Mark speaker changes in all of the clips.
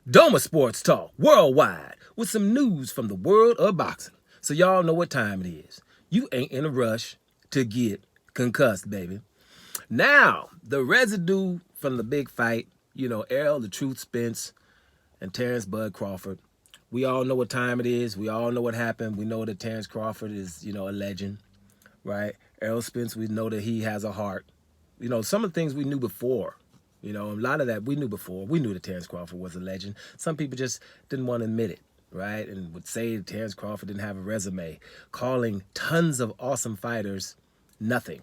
Speaker 1: Doma Sports Talk worldwide with some news from the world of boxing. So y'all know what time it is. You ain't in a rush to get concussed, baby. Now, the residue from the big fight, Errol, the Truth, Spence, and Terrence Bud Crawford. We all know what time it is. We all know what happened. We know that Terrence Crawford is, a legend, right? Errol Spence, we know that he has a heart. Some of the things we knew before. A lot of that we knew before. We knew that Terrence Crawford was a legend. Some people just didn't want to admit it, right? And would say Terrence Crawford didn't have a resume, calling tons of awesome fighters nothing,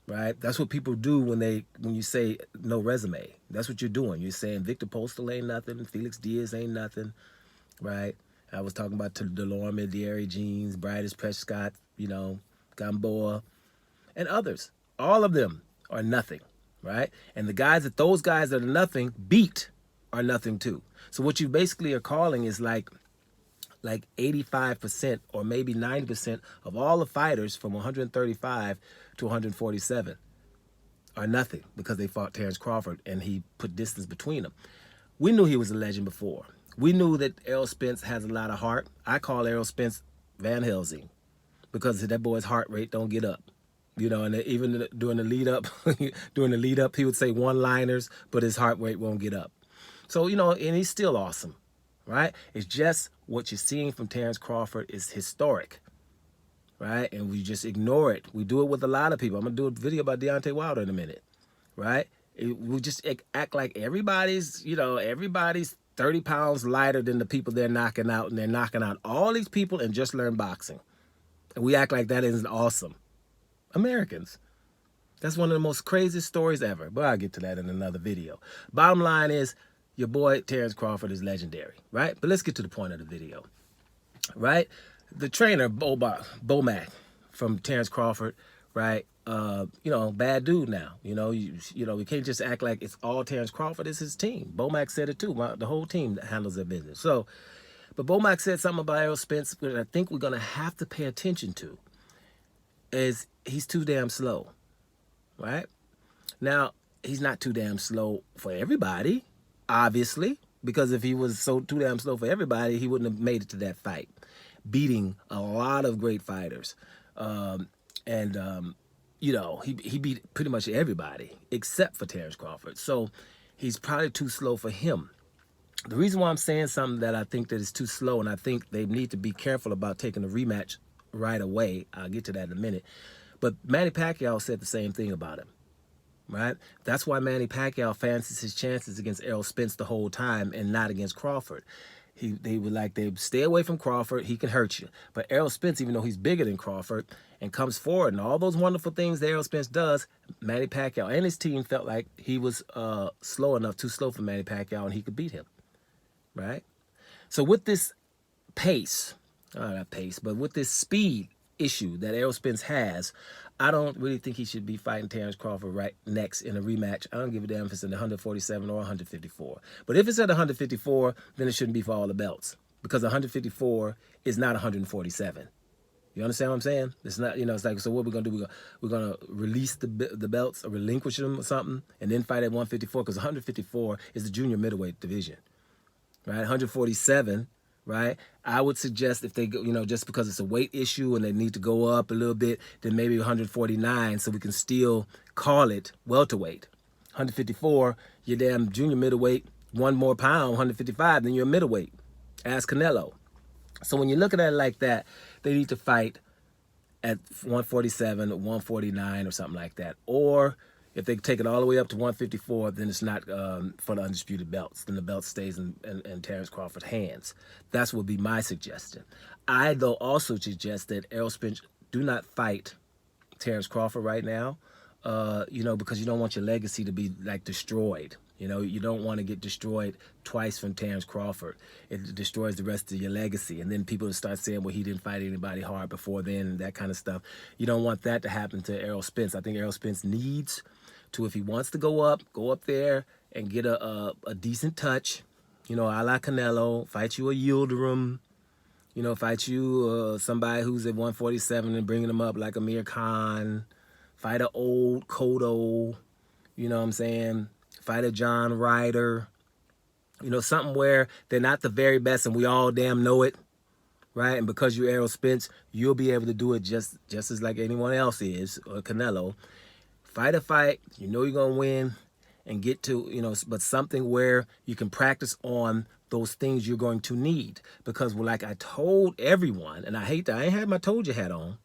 Speaker 1: right? That's what people do when you say no resume. That's what you're doing. You're saying Victor Postal ain't nothing, Felix Diaz ain't nothing, right? I was talking about Delorme, Deary Jeans, Bryce Prescott, Gamboa, and others. All of them are nothing, right? And those guys that are nothing beat are nothing too. So what you basically are calling is like 85% or maybe 90% of all the fighters from 135 to 147 are nothing because they fought Terrence Crawford and he put distance between them. We knew he was a legend before. We knew that Errol Spence has a lot of heart. I call Errol Spence Van Helsing because that boy's heart rate don't get up. And even during the lead up, he would say one-liners, but his heart rate won't get up. So, and he's still awesome, right? It's just what you're seeing from Terrence Crawford is historic, right? And we just ignore it. We do it with a lot of people. I'm going to do a video about Deontay Wilder in a minute, right? We just act like everybody's 30 pounds lighter than the people they're knocking out, and they're knocking out all these people and just learn boxing. And we act like that isn't awesome. Americans. That's one of the most craziest stories ever. But I'll get to that in another video. Bottom line is, your boy Terrence Crawford is legendary, right? But let's get to the point of the video, right? The trainer, Bomac, from Terrence Crawford, right? Bad dude now. We can't just act like it's all Terrence Crawford. It's his team. Bomac said it too. The whole team handles their business. So, but Bomac said something about Errol Spence that I think we're going to have to pay attention to. Is he's too damn slow, right? Now, he's not too damn slow for everybody, obviously, because if he was too damn slow for everybody, he wouldn't have made it to that fight, beating a lot of great fighters. He beat pretty much everybody except for Terrence Crawford. So he's probably too slow for him. The reason why I'm saying something that I think that is too slow, and I think they need to be careful about taking a rematch right away. I'll get to that in a minute. But Manny Pacquiao said the same thing about him, right? That's why Manny Pacquiao fancies his chances against Errol Spence the whole time and not against Crawford. They stay away from Crawford. He can hurt you. But Errol Spence, even though he's bigger than Crawford and comes forward and all those wonderful things that Errol Spence does, Manny Pacquiao and his team felt like he was too slow for Manny Pacquiao, and he could beat him, right? So with this with this speed issue that Errol Spence has, I don't really think he should be fighting Terrence Crawford right next in a rematch. I don't give a damn if it's in 147 or 154. But if it's at 154, then it shouldn't be for all the belts, because 154 is not 147. You understand what I'm saying? It's not, it's like, so what we're going to do, we're going to release the belts or relinquish them or something and then fight at 154, because 154 is the junior middleweight division, right? 147, right? I would suggest if they go, just because it's a weight issue and they need to go up a little bit, then maybe 149, so we can still call it welterweight. 154, you're damn junior middleweight, one more pound, 155, then you're a middleweight. Ask Canelo. So when you look at it like that, they need to fight at 147 or 149 or something like that. Or if they take it all the way up to 154, then it's not for the undisputed belts. Then the belt stays in Terrence Crawford's hands. That's what would be my suggestion. I, though, also suggest that Errol Spence do not fight Terrence Crawford right now, because you don't want your legacy to be, destroyed. You don't want to get destroyed twice from Terrence Crawford. It destroys the rest of your legacy. And then people will start saying, well, he didn't fight anybody hard before then, and that kind of stuff. You don't want that to happen to Errol Spence. I think Errol Spence needs to, if he wants to go up there and get a decent touch, a la Canelo, fight you a Yildirim, fight you somebody who's at 147 and bringing them up like Amir Khan, fight an old Cotto, you know what I'm saying? Fight a John Ryder, You know, something where they're not the very best and we all damn know it, right? And because you're Errol Spence, you'll be able to do it just as like anyone else is, or Canelo. Fight a fight, you know you're going to win, and get to, you know, but something where you can practice on those things you're going to need. Because, well, like I told everyone, and I hate that I ain't had my told you hat on,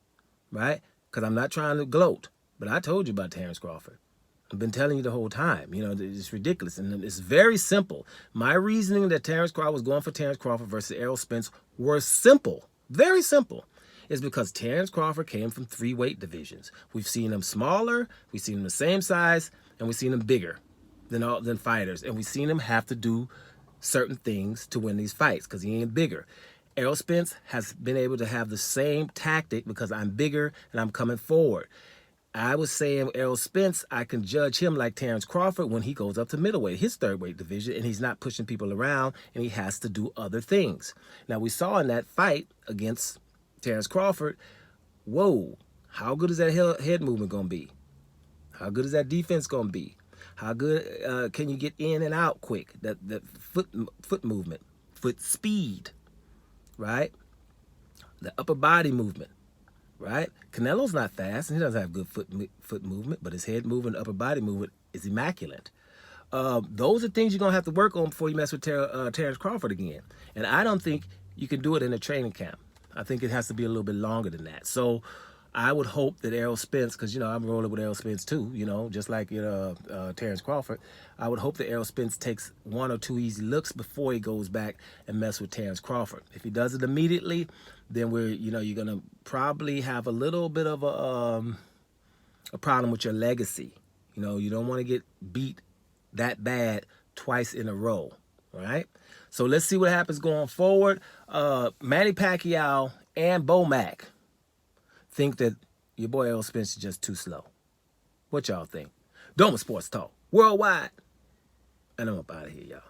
Speaker 1: right? Because I'm not trying to gloat, but I told you about Terrence Crawford. I've been telling you the whole time. You know, it's ridiculous. And it's very simple. My reasoning that Terrence Crawford was going for Terrence Crawford versus Errol Spence were simple. Very simple. Is because Terrence Crawford came from 3 weight divisions. We've seen him smaller, we've seen him the same size, and we've seen him bigger than fighters. And we've seen him have to do certain things to win these fights because he ain't bigger. Errol Spence has been able to have the same tactic because I'm bigger and I'm coming forward. I was saying Errol Spence, I can judge him like Terrence Crawford when he goes up to middleweight, his 3rd weight division, and he's not pushing people around and he has to do other things. Now, we saw in that fight against Terrence Crawford, whoa, how good is that head movement going to be? How good is that defense going to be? How good can you get in and out quick? That foot movement, foot speed, right? The upper body movement. Right? Canelo's not fast, and he doesn't have good foot movement, but his head movement, upper body movement is immaculate. Those are things you're going to have to work on before you mess with Terrence Crawford again. And I don't think you can do it in a training camp. I think it has to be a little bit longer than that. So I would hope that Errol Spence, because, you know, I'm rolling with Errol Spence too, you know, just like Terrence Crawford. I would hope that Errol Spence takes 1 or 2 easy looks before he goes back and mess with Terrence Crawford. If he does it immediately, then you're going to probably have a little bit of a problem with your legacy. You know, you don't want to get beat that bad twice in a row, right? So let's see what happens going forward. Manny Pacquiao and Bomac think that your boy Errol Spence is just too slow. What y'all think? Doma Sports Talk Worldwide. And I'm up out of here, y'all.